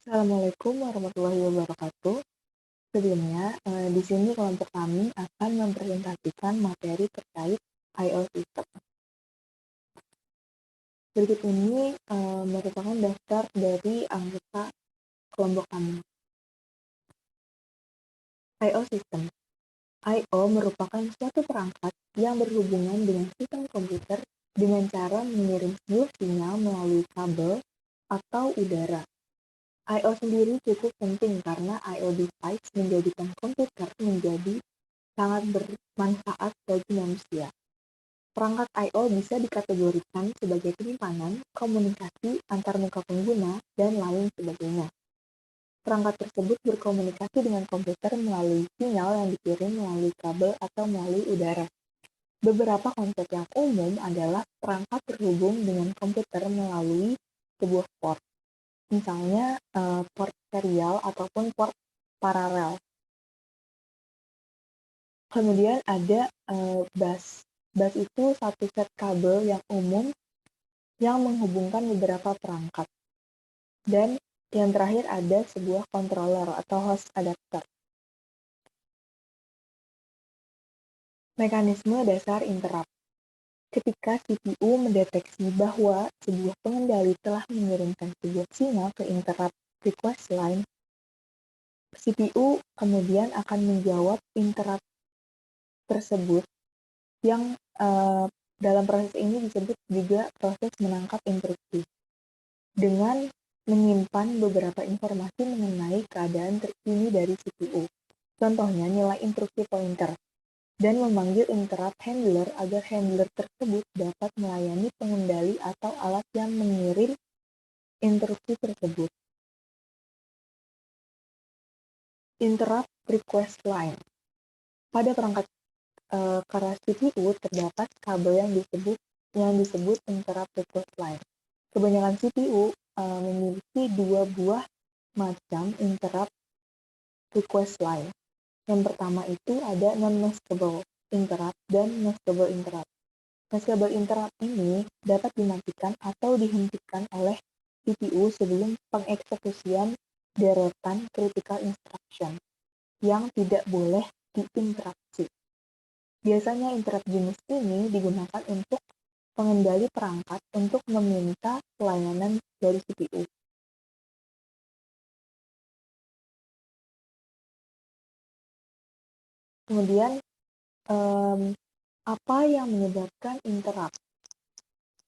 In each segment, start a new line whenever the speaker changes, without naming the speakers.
Assalamualaikum warahmatullahi wabarakatuh. Sebelumnya, di sini kelompok kami akan mempresentasikan materi terkait I/O system. Berikut ini merupakan daftar dari anggota kelompok kami. I/O system. I/O merupakan suatu perangkat yang berhubungan dengan sistem komputer dengan cara mengirim sebuah sinyal melalui kabel atau udara. I/O sendiri cukup penting karena I/O device menjadikan komputer menjadi sangat bermanfaat bagi manusia. Perangkat I/O bisa dikategorikan sebagai penyimpanan, komunikasi antarmuka pengguna, dan lain sebagainya. Perangkat tersebut berkomunikasi dengan komputer melalui sinyal yang dikirim melalui kabel atau melalui udara. Beberapa konsep yang umum adalah perangkat terhubung dengan komputer melalui sebuah port. Misalnya port serial ataupun port paralel. Kemudian ada bus. Bus itu satu set kabel yang umum yang menghubungkan beberapa perangkat. Dan yang terakhir ada sebuah controller atau host adapter. Mekanisme dasar interrupt. Ketika CPU mendeteksi bahwa sebuah pengendali telah mengirimkan sebuah sinyal ke interrupt request line, CPU kemudian akan menjawab interrupt tersebut yang dalam proses ini disebut juga proses menangkap instruksi dengan menyimpan beberapa informasi mengenai keadaan terkini dari CPU. Contohnya nilai instruksi pointer dan memanggil interrupt handler agar handler tersebut dapat melayani pengendali atau alat yang mengirim instruksi tersebut. Interrupt request line. Pada perangkat keras CPU terdapat kabel yang disebut interrupt request line. Kebanyakan CPU memiliki dua buah macam interrupt request line. Yang pertama itu ada non-maskable interrupt dan maskable interrupt. Maskable interrupt ini dapat dimatikan atau dihentikan oleh CPU sebelum pengeksekusian deretan critical instruction yang tidak boleh diinterupsi. Biasanya interrupt jenis ini digunakan untuk pengendali perangkat untuk meminta pelayanan dari CPU. Kemudian, apa yang menyebabkan interrupt?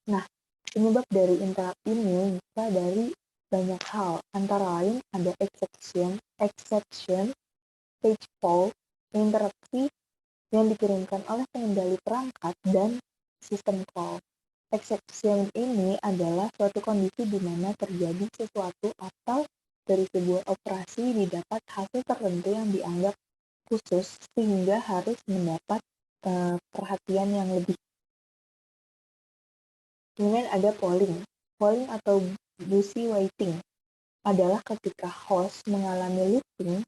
Nah, penyebab dari interrupt ini bisa dari banyak hal, antara lain ada exception, page fault, interupsi yang dikirimkan oleh pengendali perangkat, dan system call. Exception ini adalah suatu kondisi di mana terjadi sesuatu atau dari sebuah operasi didapat hasil tertentu yang dianggap khusus sehingga harus mendapat perhatian yang lebih. Kemudian ada polling. Polling atau busy waiting adalah ketika host mengalami looping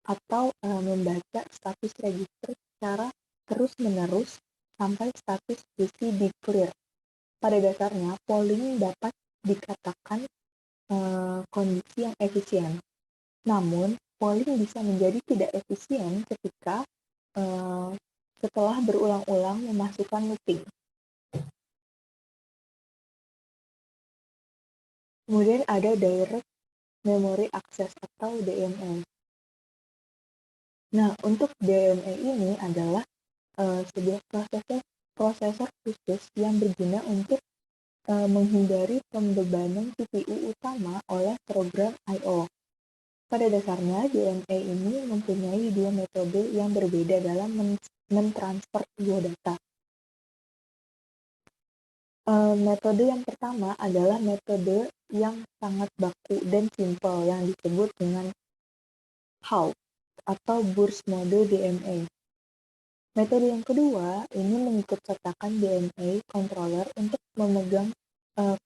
atau membaca status register secara terus-menerus sampai status busy di-clear. Pada dasarnya, polling dapat dikatakan kondisi yang efisien. Namun, polling bisa menjadi tidak efisien ketika setelah berulang-ulang memasukkan looping. Kemudian ada direct memory access atau DMA. Nah, untuk DMA ini adalah sebuah prosesor khusus yang berguna untuk menghindari pembebanan CPU utama oleh program I/O. Pada dasarnya, DMA ini mempunyai dua metode yang berbeda dalam mentransfer sebuah data. Metode yang pertama adalah metode yang sangat baku dan simpel yang disebut dengan HALT atau burst mode DMA. Metode yang kedua ini mengikut-sertakan DMA controller untuk memegang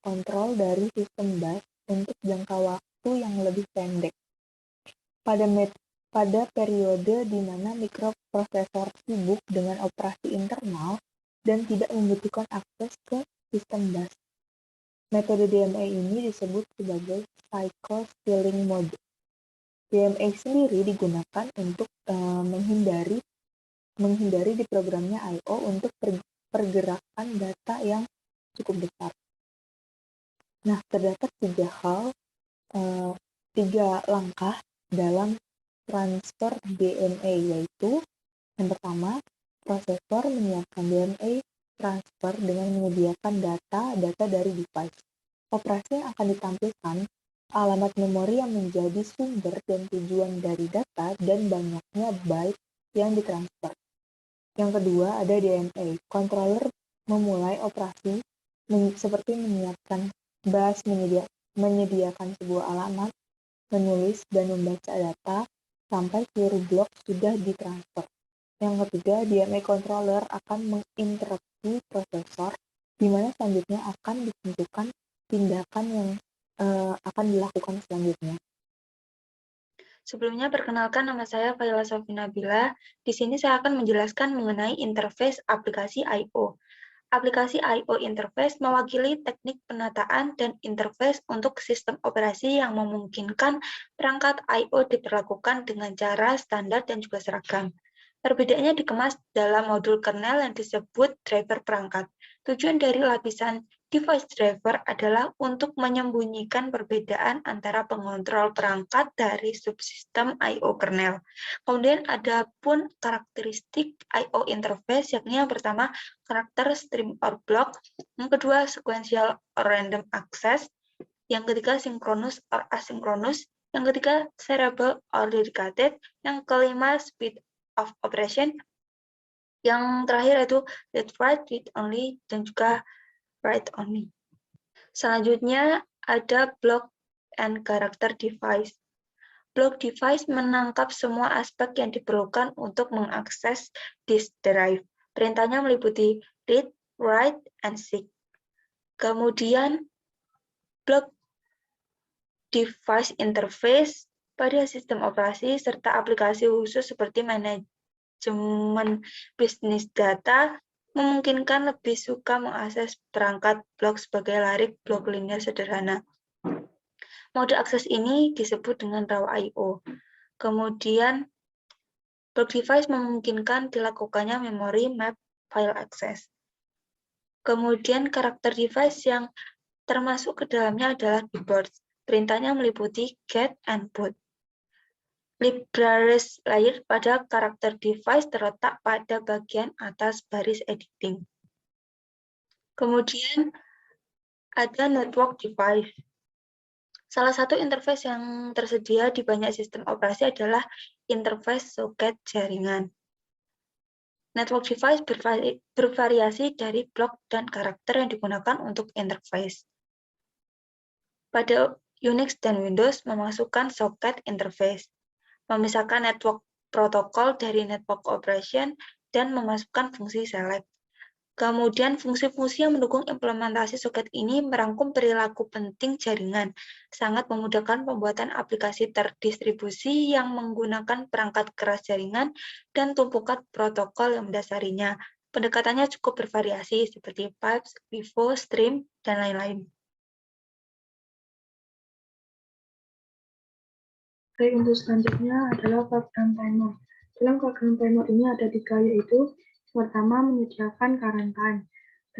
kontrol dari sistem bus untuk jangka waktu yang lebih pendek. Pada periode di mana mikroprosesor sibuk dengan operasi internal dan tidak membutuhkan akses ke sistem bus. Metode DMA ini disebut sebagai cycle stealing mode. DMA sendiri digunakan untuk menghindari di programnya I/O untuk pergerakan data yang cukup besar. Nah, terdapat tiga langkah dalam transfer DMA, yaitu yang pertama, prosesor menyiapkan DMA transfer dengan menyediakan data dari device. Operasi yang akan ditampilkan alamat memori yang menjadi sumber dan tujuan dari data dan banyaknya byte yang ditransfer. Yang kedua ada DMA. Controller memulai operasi seperti menyiapkan bus, menyediakan sebuah alamat, menulis dan membaca data sampai seluruh blok sudah ditransfer. Yang ketiga, DMA controller akan menginterupsi prosesor, di mana selanjutnya akan ditentukan tindakan yang akan dilakukan selanjutnya.
Sebelumnya, perkenalkan nama saya Faila Sofina Nabila. Di sini saya akan menjelaskan mengenai interface aplikasi I/O. Aplikasi I/O interface mewakili teknik penataan dan interface untuk sistem operasi yang memungkinkan perangkat I/O diperlakukan dengan cara standar dan juga seragam. Perbedaannya dikemas dalam modul kernel yang disebut driver perangkat. Tujuan dari lapisan device driver adalah untuk menyembunyikan perbedaan antara pengontrol perangkat dari subsistem I/O kernel. Kemudian ada pun karakteristik I/O interface, yakni yang pertama karakter stream or block, yang kedua sequential or random access, yang ketiga synchronous or asynchronous, yang ketiga serial or dedicated, yang kelima speed of operation, yang terakhir itu read write, read only, dan juga write only. Selanjutnya ada block and character device. Block device menangkap semua aspek yang diperlukan untuk mengakses disk drive. Perintahnya meliputi read, write, and seek. Kemudian block device interface pada sistem operasi serta aplikasi khusus seperti manajemen bisnis data memungkinkan lebih suka mengakses perangkat blok sebagai larik blok linear sederhana. Mode akses ini disebut dengan raw I/O. Kemudian, block device memungkinkan dilakukannya memory map file access. Kemudian, karakter device yang termasuk ke dalamnya adalah keyboard. Perintahnya meliputi get and put. Libraries layer pada karakter device terletak pada bagian atas baris editing. Kemudian ada network device. Salah satu interface yang tersedia di banyak sistem operasi adalah interface soket jaringan. Network device bervariasi dari blok dan karakter yang digunakan untuk interface. Pada Unix dan Windows memasukkan soket interface, memisahkan network protokol dari network operation, dan memasukkan fungsi select. Kemudian fungsi-fungsi yang mendukung implementasi soket ini merangkum perilaku penting jaringan, sangat memudahkan pembuatan aplikasi terdistribusi yang menggunakan perangkat keras jaringan dan tumpukan protokol yang mendasarinya. Pendekatannya cukup bervariasi seperti pipes, pivot, stream, dan lain-lain.
Baik, untuk selanjutnya adalah program timer. Dalam program timer ini ada 3, yaitu pertama menyediakan current time,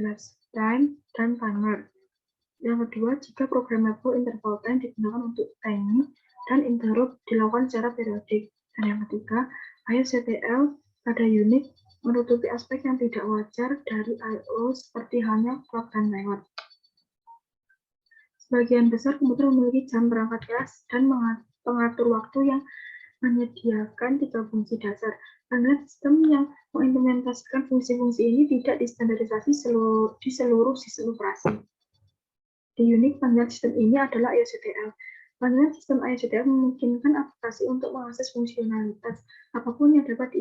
elapsed time, dan timer. Yang kedua, jika programmable interval time digunakan untuk timing dan interrupt dilakukan secara periodik. Dan yang ketiga, IOCTL pada unit menutupi aspek yang tidak wajar dari I/O seperti hanya clock dan timer. Sebagian besar komputer memiliki jam perangkat keras dan pengatur waktu yang menyediakan 3 fungsi dasar. Karena sistem yang mengimplementasikan fungsi-fungsi ini tidak distandarisasi di seluruh sistem operasi. Di Unix, panggilan sistem ini adalah IOCTL. Panggilan sistem IOCTL memungkinkan aplikasi untuk mengakses fungsionalitas apapun yang dapat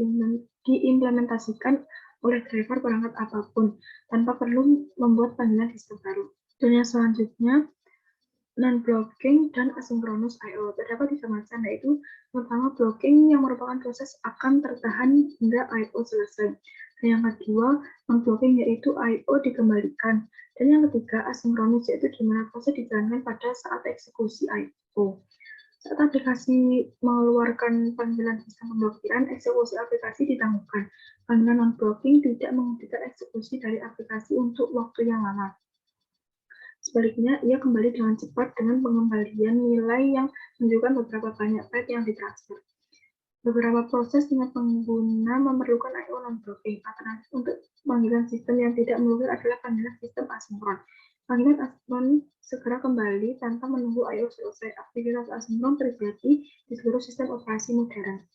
diimplementasikan oleh driver perangkat apapun, tanpa perlu membuat panggilan sistem baru. Dan yang selanjutnya, non-blocking dan asynchronous I/O. Terdapat 3 macam, yaitu pertama blocking yang merupakan proses akan tertahan hingga I/O selesai. Dan yang kedua, non-blocking yaitu I/O dikembalikan. Dan yang ketiga, asinkronis yaitu di mana proses dijalankan pada saat eksekusi I/O. Saat aplikasi mengeluarkan panggilan sistem pemblokiran, eksekusi aplikasi ditangguhkan. Panggilan non-blocking tidak menghentikan eksekusi dari aplikasi untuk waktu yang lama. Sebaliknya, ia kembali dengan cepat dengan pengembalian nilai yang menunjukkan beberapa banyak byte yang ditransfer. Beberapa proses dengan pengguna memerlukan I/O non-blocking. Alternatif untuk panggilan sistem yang tidak memblokir adalah panggilan sistem asinkron. Panggilan asinkron segera kembali tanpa menunggu I/O selesai. Aktivitas asinkron terjadi di seluruh sistem operasi modern.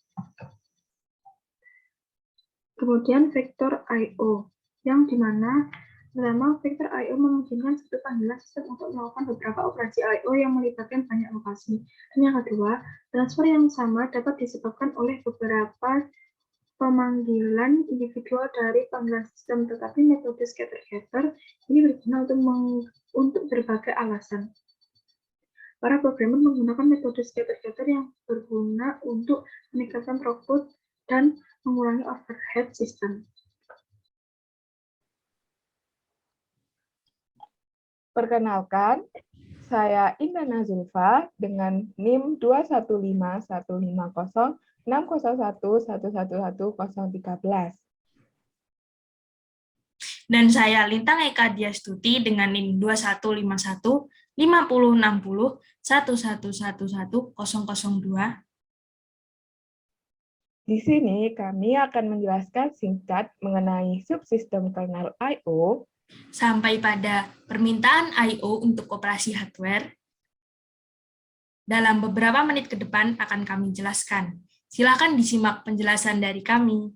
Kemudian vektor I/O, yang dimana pertama, vektor I/O memungkinkan satu panggilan sistem untuk melakukan beberapa operasi I/O yang melibatkan banyak lokasi. Dan yang kedua, transfer yang sama dapat disebabkan oleh beberapa pemanggilan individual dari panggilan sistem, tetapi metode scatter-gather ini berguna untuk berbagai alasan. Para programmer menggunakan metode scatter-gather yang berguna untuk meningkatkan throughput dan mengurangi overhead sistem.
Perkenalkan, saya Indana Zulfa dengan NIM 215506011111013.
Dan saya Lintang Eka Diastuti dengan NIM 2151506011111002.
Di sini kami akan menjelaskan singkat mengenai subsistem kernel I/O
Sampai pada permintaan I/O untuk operasi hardware. Dalam beberapa menit ke depan akan kami jelaskan. Silakan disimak penjelasan dari kami.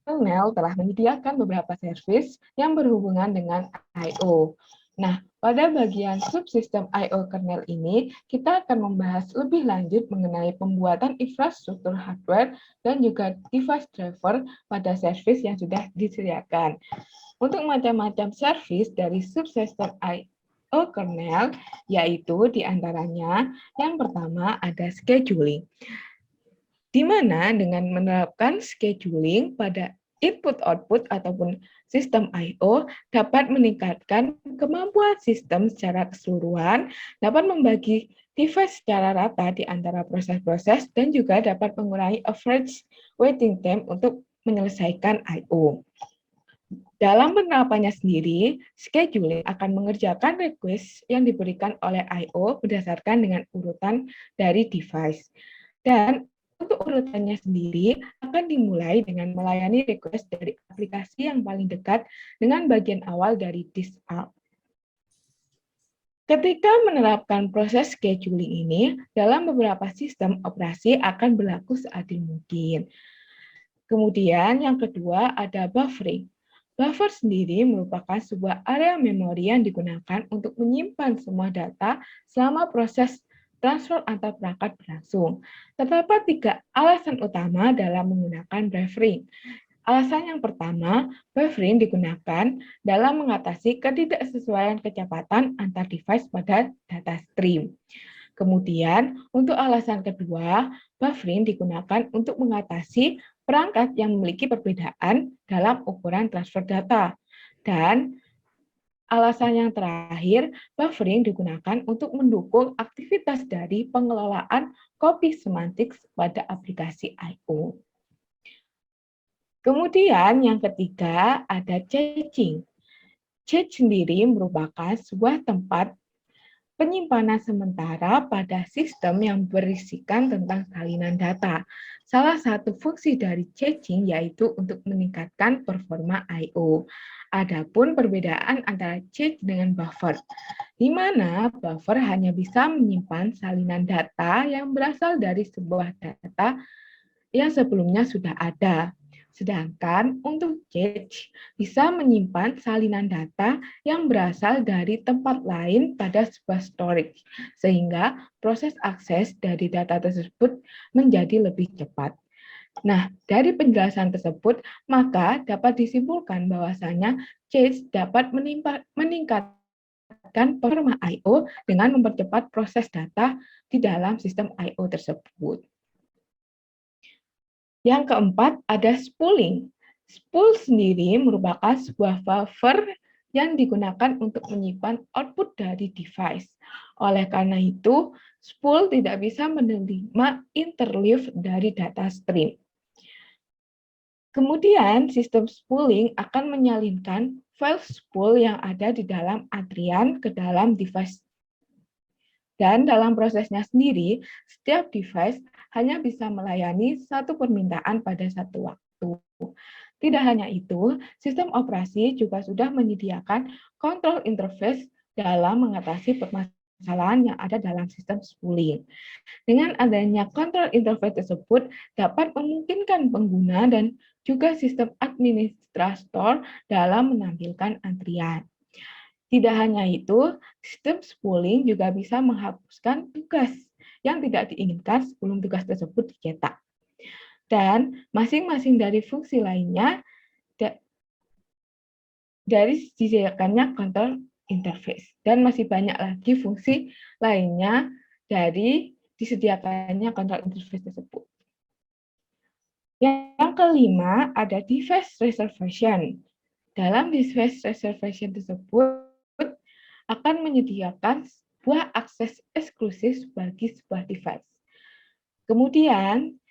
Kernel telah menyediakan beberapa service yang berhubungan dengan I/O. Nah, pada bagian subsistem I/O kernel ini, kita akan membahas lebih lanjut mengenai pembuatan infrastruktur hardware dan juga device driver pada service yang sudah disediakan. Untuk macam-macam service dari subsistem I/O kernel, yaitu diantaranya yang pertama ada scheduling, di mana dengan menerapkan scheduling pada input-output ataupun sistem I/O dapat meningkatkan kemampuan sistem secara keseluruhan, dapat membagi device secara rata di antara proses-proses, dan juga dapat mengurangi average waiting time untuk menyelesaikan I/O. Dalam penerapannya sendiri, scheduling akan mengerjakan request yang diberikan oleh I/O berdasarkan dengan urutan dari device. Dan untuk urutannya sendiri akan dimulai dengan melayani request dari aplikasi yang paling dekat dengan bagian awal dari disk out. Ketika menerapkan proses scheduling ini, dalam beberapa sistem operasi akan berlaku seadil mungkin. Kemudian yang kedua ada buffering. Buffer sendiri merupakan sebuah area memori yang digunakan untuk menyimpan semua data selama proses transfer antar perangkat berlangsung. Terdapat 3 alasan utama dalam menggunakan buffering. Alasan yang pertama, buffering digunakan dalam mengatasi ketidaksesuaian kecepatan antar device pada data stream. Kemudian, untuk alasan kedua, buffering digunakan untuk mengatasi perangkat yang memiliki perbedaan dalam ukuran transfer data. Dan alasan yang terakhir, buffering digunakan untuk mendukung aktivitas dari pengelolaan copy semantics pada aplikasi I/O. Kemudian yang ketiga ada caching. Cache sendiri merupakan sebuah tempat penyimpanan sementara pada sistem yang berisikan tentang salinan data. Salah satu fungsi dari caching yaitu untuk meningkatkan performa I/O. Adapun perbedaan antara cache dengan buffer, di mana buffer hanya bisa menyimpan salinan data yang berasal dari sebuah data yang sebelumnya sudah ada. Sedangkan untuk cache bisa menyimpan salinan data yang berasal dari tempat lain pada sebuah storage, sehingga proses akses dari data tersebut menjadi lebih cepat. Nah, dari penjelasan tersebut, maka dapat disimpulkan bahwasanya cache dapat meningkatkan performa I/O dengan mempercepat proses data di dalam sistem I/O tersebut. Yang keempat ada spooling. Spool sendiri merupakan sebuah buffer yang digunakan untuk menyimpan output dari device. Oleh karena itu, spool tidak bisa menerima interleave dari data stream. Kemudian, sistem spooling akan menyalinkan file spool yang ada di dalam antrian ke dalam device. Dan dalam prosesnya sendiri, setiap device hanya bisa melayani satu permintaan pada satu waktu. Tidak hanya itu, sistem operasi juga sudah menyediakan control interface dalam mengatasi permasalahan yang ada dalam sistem spooling. Dengan adanya control interface tersebut dapat memungkinkan pengguna dan juga sistem administrator dalam menampilkan antrian. Tidak hanya itu, sistem spooling juga bisa menghapuskan tugas yang tidak diinginkan sebelum tugas tersebut dicetak. Dan masing-masing dari fungsi lainnya dari disediakannya control interface. Dan masih banyak lagi fungsi lainnya dari disediakannya control interface tersebut. Yang kelima ada device reservation. Dalam device reservation tersebut akan menyediakan sebuah akses eksklusif bagi sebuah device. Kemudian,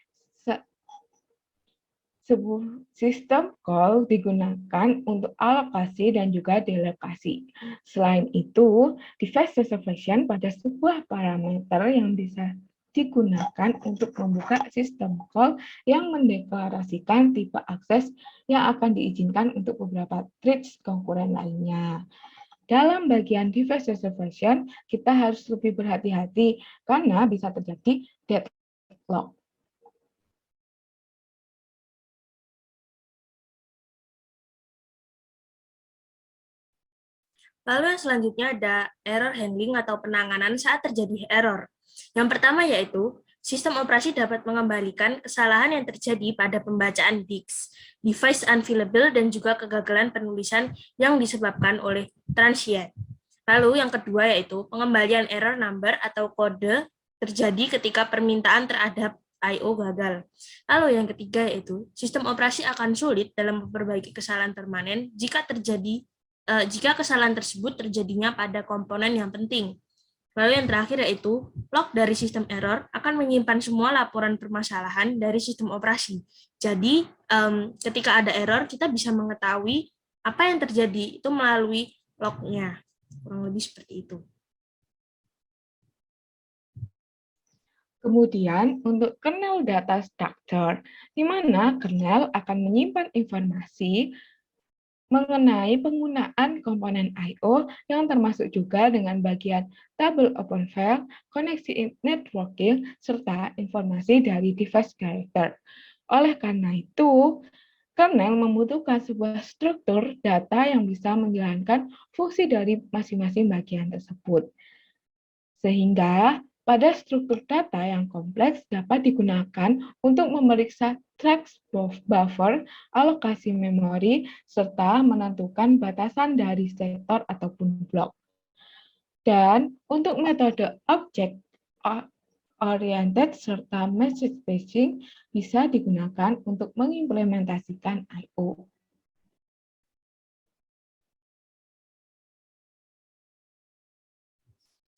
sebuah sistem call digunakan untuk alokasi dan juga delokasi. Selain itu, device reservation pada sebuah parameter yang bisa digunakan untuk membuka sistem call yang mendeklarasikan tipe akses yang akan diizinkan untuk beberapa threads konkuren lainnya. Dalam bagian device reservation, kita harus lebih berhati-hati karena bisa terjadi deadlock.
Lalu yang selanjutnya ada error handling atau penanganan saat terjadi error. Yang pertama yaitu, sistem operasi dapat mengembalikan kesalahan yang terjadi pada pembacaan disk, device unavailable, dan juga kegagalan penulisan yang disebabkan oleh transient. Lalu yang kedua yaitu pengembalian error number atau kode terjadi ketika permintaan terhadap I/O gagal. Lalu yang ketiga yaitu sistem operasi akan sulit dalam memperbaiki kesalahan permanen jika kesalahan tersebut terjadinya pada komponen yang penting. Lalu yang terakhir yaitu log dari sistem error akan menyimpan semua laporan permasalahan dari sistem operasi. Jadi ketika ada error kita bisa mengetahui apa yang terjadi itu melalui lognya. Kurang lebih seperti itu.
Kemudian untuk kernel data structure, di mana kernel akan menyimpan informasi mengenai penggunaan komponen I/O yang termasuk juga dengan bagian table open file, koneksi networking, serta informasi dari device character. Oleh karena itu, kernel membutuhkan sebuah struktur data yang bisa menjalankan fungsi dari masing-masing bagian tersebut. Sehingga pada struktur data yang kompleks dapat digunakan untuk memeriksa tracks buffer, alokasi memori, serta menentukan batasan dari sektor ataupun blok. Dan untuk metode object oriented serta message batching bisa digunakan untuk mengimplementasikan I/O.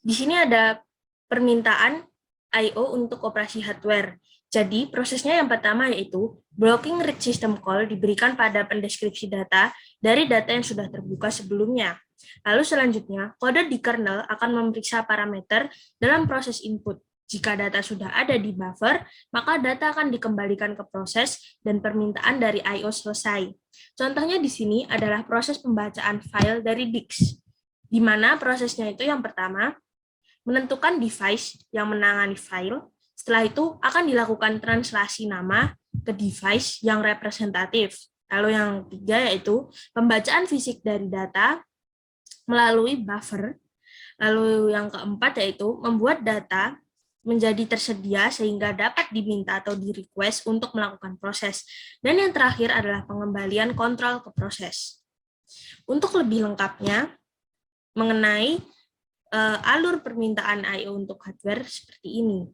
Di sini ada permintaan I/O untuk operasi hardware. Jadi, prosesnya yang pertama yaitu blocking read system call diberikan pada pendeskripsi data dari data yang sudah terbuka sebelumnya. Lalu selanjutnya, kode di kernel akan memeriksa parameter dalam proses input. Jika data sudah ada di buffer, maka data akan dikembalikan ke proses dan permintaan dari I/O selesai. Contohnya di sini adalah proses pembacaan file dari disk, di mana prosesnya itu yang pertama, menentukan device yang menangani file, setelah itu akan dilakukan translasi nama ke device yang representatif. Lalu yang ketiga yaitu pembacaan fisik dari data melalui buffer. Lalu yang keempat yaitu membuat data menjadi tersedia sehingga dapat diminta atau di-request untuk melakukan proses. Dan yang terakhir adalah pengembalian kontrol ke proses. Untuk lebih lengkapnya mengenai alur permintaan I/O untuk hardware seperti ini.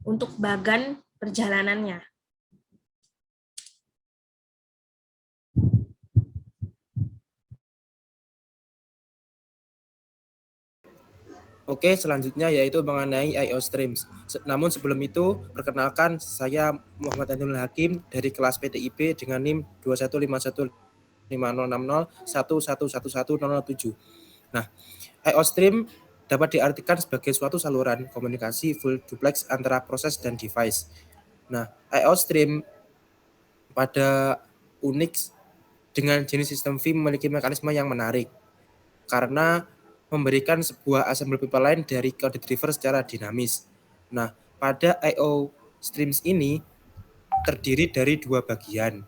Untuk bagan perjalanannya.
Oke, selanjutnya yaitu mengenai IO Streams. Namun sebelum itu, perkenalkan saya Muhammad Anil Hakim dari kelas PTIB dengan NIM 215150601111107. Nah, IO Stream dapat diartikan sebagai suatu saluran komunikasi full duplex antara proses dan device. Nah, IO Stream pada Unix dengan jenis sistem V memiliki mekanisme yang menarik karena memberikan sebuah assembly pipeline dari kode driver secara dinamis. Nah, pada I/O streams ini terdiri dari dua bagian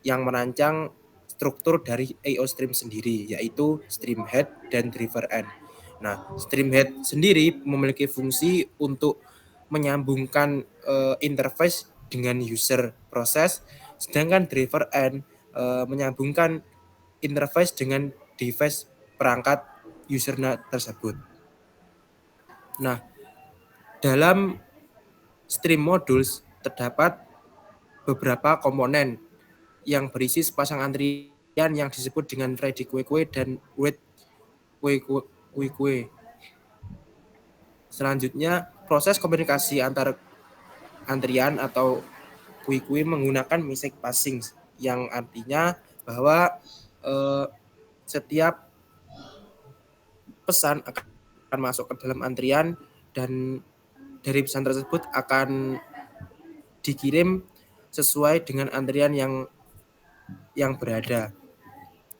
yang merancang struktur dari I/O stream sendiri, yaitu stream head dan driver end. Nah, stream head sendiri memiliki fungsi untuk menyambungkan interface dengan user proses, sedangkan driver end menyambungkan interface dengan device perangkat user tersebut. Nah, dalam stream modules terdapat beberapa komponen yang berisi sepasang antrian yang disebut dengan ready queue dan wait queue. Selanjutnya, proses komunikasi antar antrian atau queue menggunakan message passing yang artinya bahwa setiap pesan akan masuk ke dalam antrian dan dari pesan tersebut akan dikirim sesuai dengan antrian yang berada.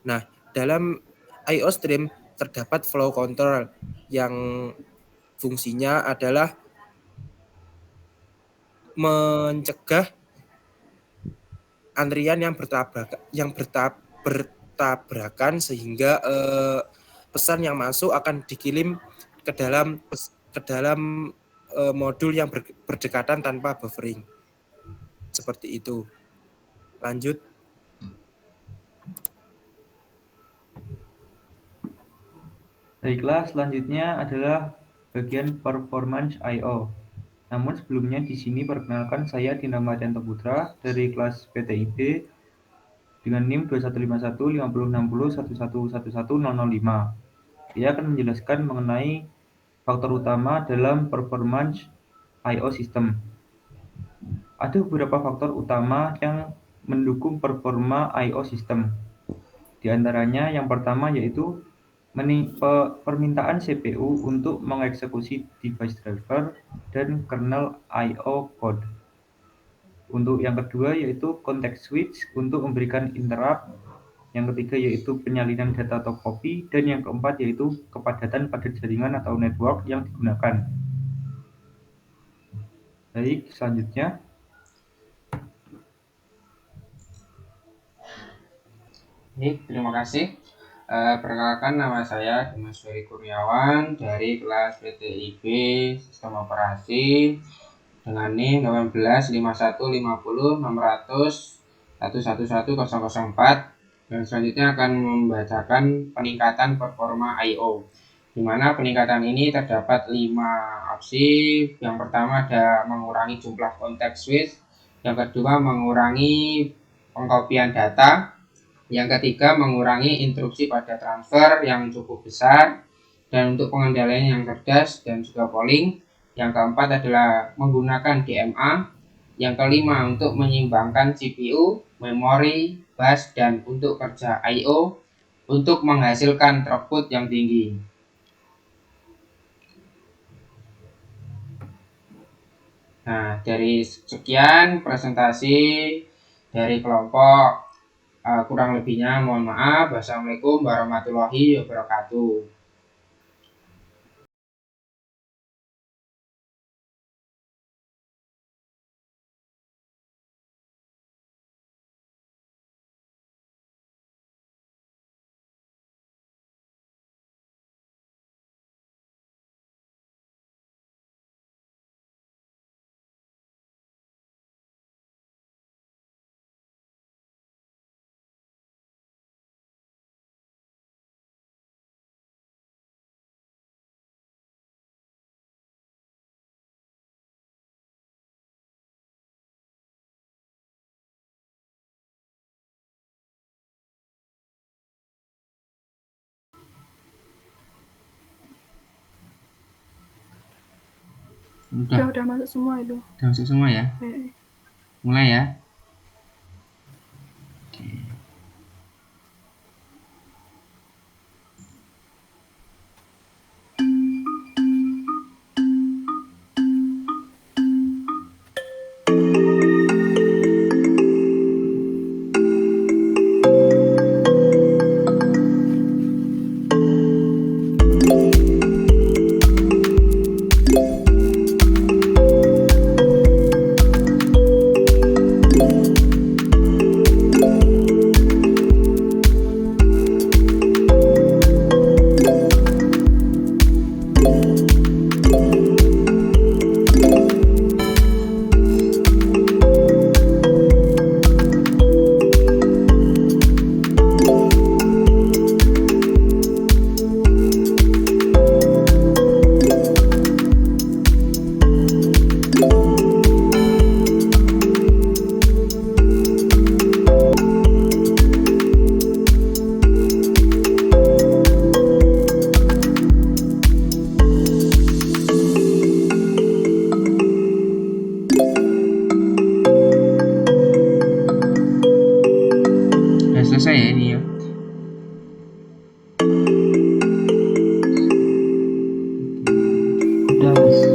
Nah, dalam IO stream terdapat flow control yang fungsinya adalah mencegah antrian yang bertabrakan sehingga pesan yang masuk akan dikirim ke dalam modul yang berdekatan tanpa buffering. Seperti itu. Lanjut.
Baiklah, selanjutnya adalah bagian performance I/O. Namun sebelumnya di sini perkenalkan saya Dinda Mardianto Putra dari kelas PTIB dengan NIM 21515060111105. Dia akan menjelaskan mengenai faktor utama dalam performance I/O system. Ada beberapa faktor utama yang mendukung performa I/O system. Di antaranya yang pertama yaitu permintaan CPU untuk mengeksekusi device driver dan kernel I/O code. Untuk yang kedua yaitu context switch untuk memberikan interrupt. Yang ketiga yaitu penyalinan data atau copy, dan yang keempat yaitu kepadatan pada jaringan atau network yang digunakan. Baik, selanjutnya.
Baik, terima kasih. Perkenalkan, nama saya Dimas Ferry Kurniawan dari kelas PTIB Sistem Operasi dengan NIM 185050600111004, dan selanjutnya akan membacakan peningkatan performa I/O, di mana peningkatan ini terdapat 5 opsi. Yang pertama ada mengurangi jumlah context switch, yang kedua mengurangi pengkopian data, yang ketiga mengurangi interupsi pada transfer yang cukup besar, dan untuk pengendalian yang cerdas dan juga polling. Yang keempat adalah menggunakan DMA. Yang kelima untuk menyeimbangkan CPU, memori, bus, dan untuk kerja I/O untuk menghasilkan throughput yang tinggi. Nah, dari sekian presentasi dari kelompok, kurang lebihnya mohon maaf. Wassalamualaikum warahmatullahi wabarakatuh. Udah
masuk semua itu.
udah masuk semua ya. Mulai ya. Oke. Udah selesai ya ini ya.
Udah, Mas.